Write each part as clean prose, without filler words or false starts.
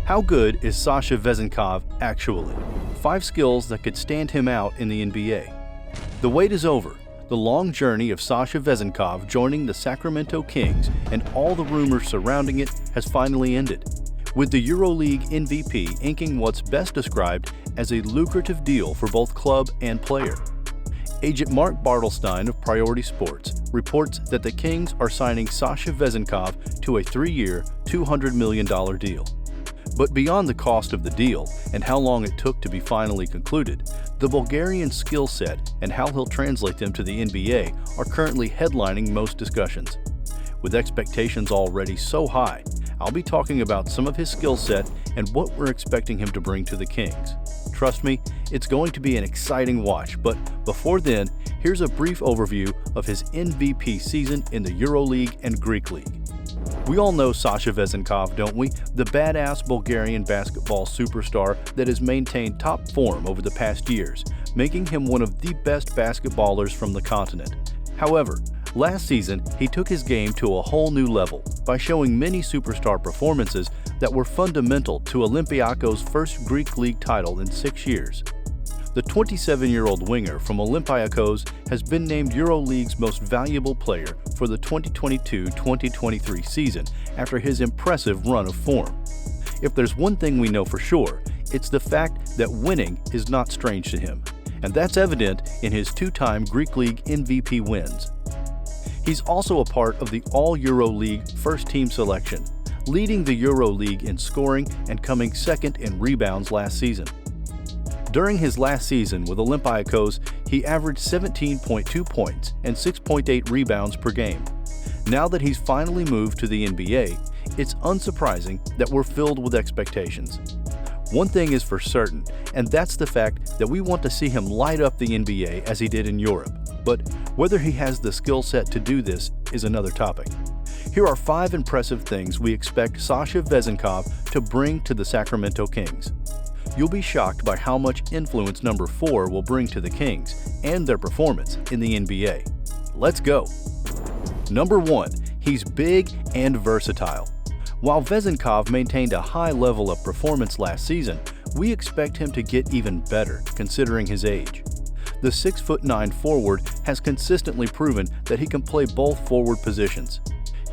How good is Sasha Vezenkov actually? 5 skills that could stand him out in the NBA. The wait is over. The long journey of Sasha Vezenkov joining the Sacramento Kings and all the rumors surrounding it has finally ended, with the EuroLeague MVP inking what's best described as a lucrative deal for both club and player. Agent Mark Bartelstein of Priority Sports reports that the Kings are signing Sasha Vezenkov to a 3-year, $200 million deal. But beyond the cost of the deal and how long it took to be finally concluded, the Bulgarian skill set and how he'll translate them to the NBA are currently headlining most discussions. With expectations already so high, I'll be talking about some of his skill set and what we're expecting him to bring to the Kings. Trust me, it's going to be an exciting watch, but before then, here's a brief overview of his MVP season in the EuroLeague and Greek League. We all know Sasha Vezenkov, don't we? The badass Bulgarian basketball superstar that has maintained top form over the past years, making him one of the best basketballers from the continent. However, last season, he took his game to a whole new level by showing many superstar performances that were fundamental to Olympiacos' first Greek League title in 6 years. The 27-year-old winger from Olympiacos has been named EuroLeague's most valuable player for the 2022-2023 season after his impressive run of form. If there's one thing we know for sure, it's the fact that winning is not strange to him, and that's evident in his 2-time Greek League MVP wins. He's also a part of the All-EuroLeague first-team selection, leading the EuroLeague in scoring and coming second in rebounds last season. During his last season with Olympiacos, he averaged 17.2 points and 6.8 rebounds per game. Now that he's finally moved to the NBA, it's unsurprising that we're filled with expectations. One thing is for certain, and that's the fact that we want to see him light up the NBA as he did in Europe. But whether he has the skill set to do this is another topic. Here are 5 impressive things we expect Sasha Vezenkov to bring to the Sacramento Kings. You'll be shocked by how much influence number 4 will bring to the Kings and their performance in the NBA. Let's go! Number 1, he's big and versatile. While Vezenkov maintained a high level of performance last season, we expect him to get even better considering his age. The 6'9" forward has consistently proven that he can play both forward positions.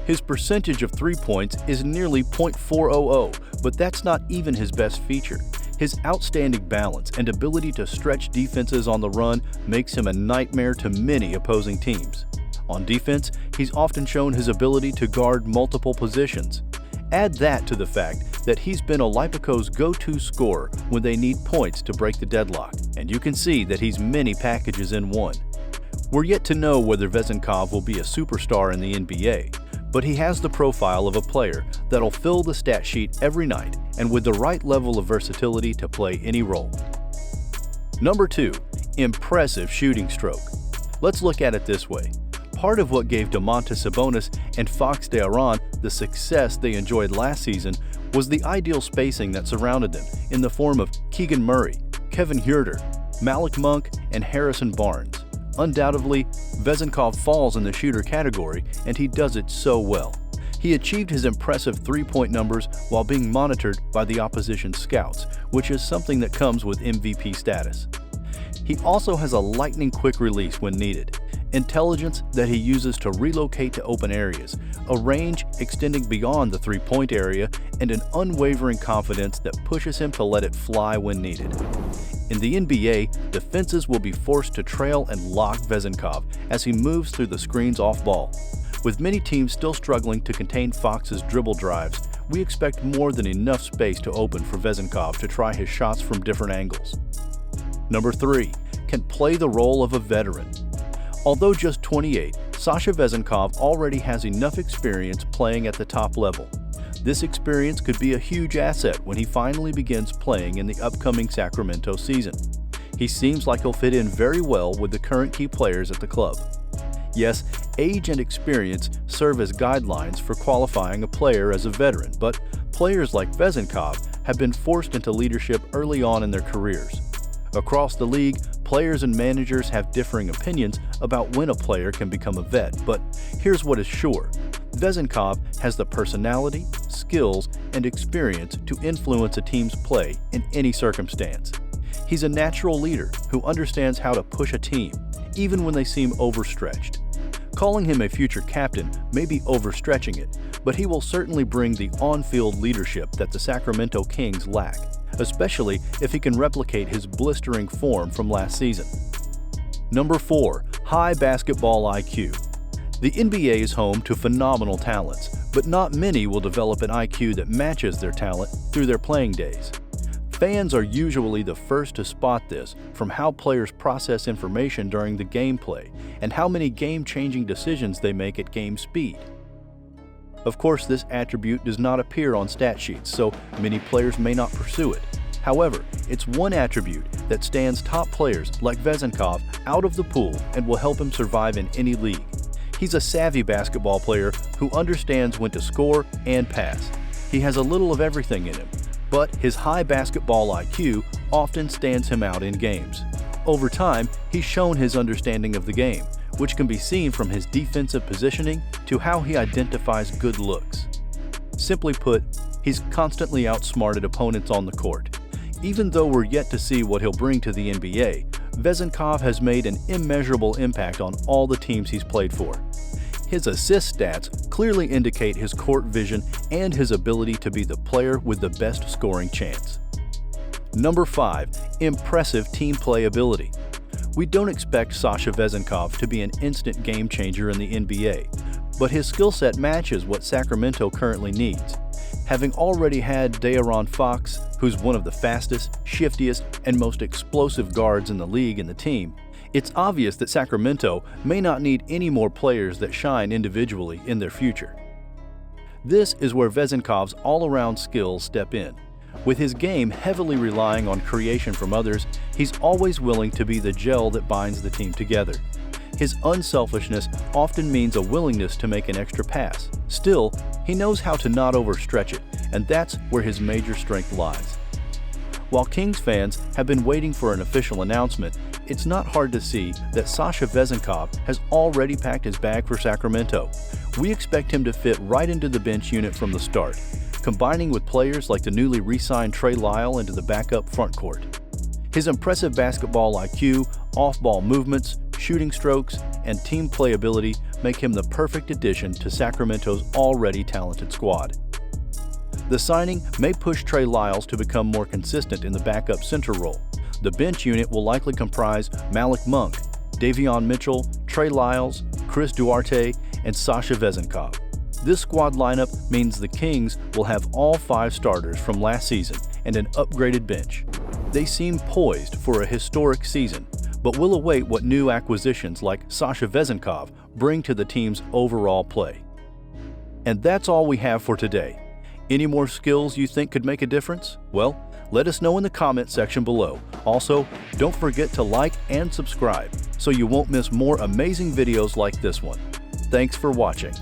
His percentage of 3 points is nearly .400, but that's not even his best feature. His outstanding balance and ability to stretch defenses on the run makes him a nightmare to many opposing teams. On defense, he's often shown his ability to guard multiple positions. Add that to the fact that he's been Olympiacos' go-to scorer when they need points to break the deadlock, and you can see that he's many packages in one. We're yet to know whether Vezenkov will be a superstar in the NBA, but he has the profile of a player that'll fill the stat sheet every night and with the right level of versatility to play any role. Number 2, impressive shooting stroke. Let's look at it this way. Part of what gave Domantas Sabonis and Fox De'Aaron the success they enjoyed last season was the ideal spacing that surrounded them in the form of Keegan Murray, Kevin Huerter, Malik Monk, and Harrison Barnes. Undoubtedly, Vezenkov falls in the shooter category, and he does it so well. He achieved his impressive 3-point numbers while being monitored by the opposition scouts, which is something that comes with MVP status. He also has a lightning-quick release when needed, intelligence that he uses to relocate to open areas, a range extending beyond the 3-point area, and an unwavering confidence that pushes him to let it fly when needed. In the NBA, defenses will be forced to trail and lock Vezenkov as he moves through the screens off ball. With many teams still struggling to contain Fox's dribble drives, we expect more than enough space to open for Vezenkov to try his shots from different angles. Number 3, can play the role of a veteran. Although just 28, Sasha Vezenkov already has enough experience playing at the top level. This experience could be a huge asset when he finally begins playing in the upcoming Sacramento season. He seems like he'll fit in very well with the current key players at the club. Yes, age and experience serve as guidelines for qualifying a player as a veteran, but players like Vezenkov have been forced into leadership early on in their careers. Across the league, Players and managers have differing opinions about when a player can become a vet, but here's what is sure. Vezenkov has the personality, skills, and experience to influence a team's play in any circumstance. He's a natural leader who understands how to push a team, even when they seem overstretched. Calling him a future captain may be overstretching it, but he will certainly bring the on-field leadership that the Sacramento Kings lack, especially if he can replicate his blistering form from last season. Number 4. High basketball IQ. The NBA is home to phenomenal talents, but not many will develop an IQ that matches their talent through their playing days. Fans are usually the first to spot this from how players process information during the gameplay and how many game-changing decisions they make at game speed. Of course, this attribute does not appear on stat sheets, so many players may not pursue it. However, it's one attribute that stands top players like Vezenkov out of the pool and will help him survive in any league. He's a savvy basketball player who understands when to score and pass. He has a little of everything in him, but his high basketball IQ often stands him out in games. Over time, he's shown his understanding of the game, which can be seen from his defensive positioning to how he identifies good looks. Simply put, he's constantly outsmarted opponents on the court. Even though we're yet to see what he'll bring to the NBA, Vezenkov has made an immeasurable impact on all the teams he's played for. His assist stats clearly indicate his court vision and his ability to be the player with the best scoring chance. Number 5. Impressive team play ability. We don't expect Sasha Vezenkov to be an instant game changer in the NBA, but his skill set matches what Sacramento currently needs. Having already had De'Aaron Fox, who's one of the fastest, shiftiest, and most explosive guards in the league in the team, it's obvious that Sacramento may not need any more players that shine individually in their future. This is where Vezenkov's all-around skills step in. With his game heavily relying on creation from others, he's always willing to be the gel that binds the team together. His unselfishness often means a willingness to make an extra pass. Still, he knows how to not overstretch it, and that's where his major strength lies. While Kings fans have been waiting for an official announcement, it's not hard to see that Sasha Vezenkov has already packed his bag for Sacramento. We expect him to fit right into the bench unit from the start, combining with players like the newly re-signed Trey Lyle into the backup front court. His impressive basketball IQ, off-ball movements, shooting strokes, and team playability make him the perfect addition to Sacramento's already talented squad. The signing may push Trey Lyles to become more consistent in the backup center role. The bench unit will likely comprise Malik Monk, Davion Mitchell, Trey Lyles, Chris Duarte, and Sasha Vezenkov. This squad lineup means the Kings will have all 5 starters from last season and an upgraded bench. They seem poised for a historic season, but we'll await what new acquisitions like Sasha Vezenkov bring to the team's overall play. And that's all we have for today. Any more skills you think could make a difference? Well, let us know in the comment section below. Also, don't forget to like and subscribe so you won't miss more amazing videos like this one. Thanks for watching.